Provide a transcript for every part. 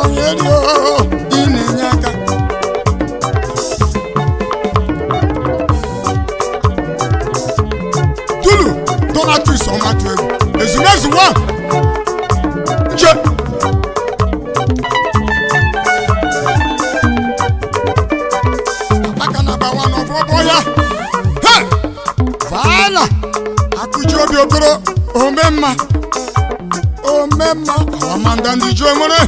onyerio ị na-enye aka Tulu Donatus ọmatụ egwu ezumezu nwa che aka na bawa n'ọbọbọ ya Vala akụji obi okoro omemma awamanda ndị ju enwere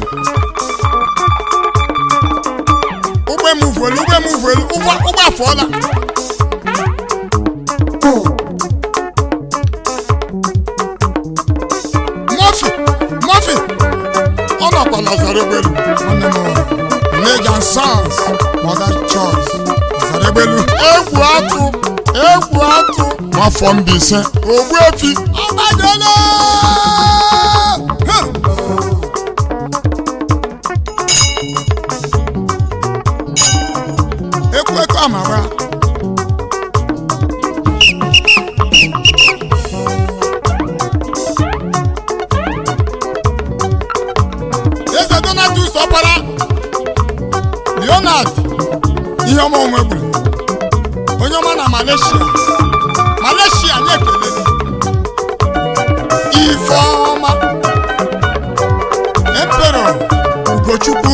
ugbe muvelu ụgbọ afọla Murphy ọ nọkwa Lazaregbelu nwanne m Nejan Sons Mother Choice Lazaregbelu egwu atụ nwafọ Mbaise Ogbuefi ọgbajele ekwu amara Eze Donatus ọpara Leonard ihe ọma onwe gburu onye ọma na Malaysia na-ekele Ifeọma Emperor Ugochukwu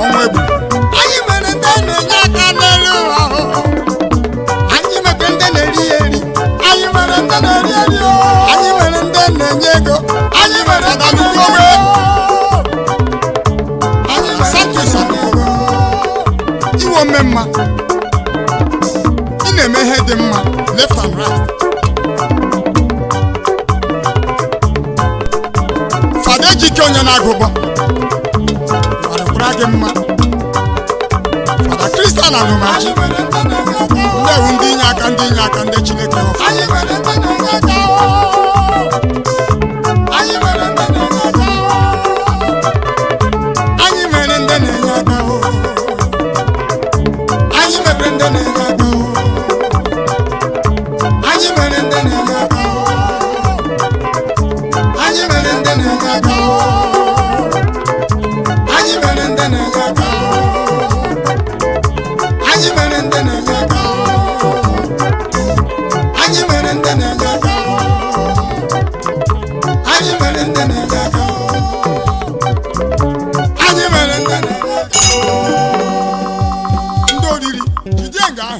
ọnwa egburu anyị mere ndị na-enye aka n'elu ụwa anyị mere ndị na-eri eri anyị mere ndị na-eri eri anyị mere ndị na-enye ego anyị mere ndị na-enye anyị Santos iwe ome mma ị na-eme ihe dị mma left and right Fada Ejike onye na-agụgbọ gwara gị mma Fada Christian Alụmachi ndewu ndị inye aka ndị Chineke ọfụ anyị mere ndị na-enye aka anyị mere ndị na-enye aka anyị mere ndị na-enye aka anyị mere ndị na-enye aka anyị mere ndị na-enye aka anyị mere ndị na-enye aka anyị mere ndị na-enye aka anyị mere ndị na-enye aka anyị mere ndị na-enye aka anyị mere ndị na-enye aka anyị mere ndị na-enye aka ndị oriri jide nga ahụ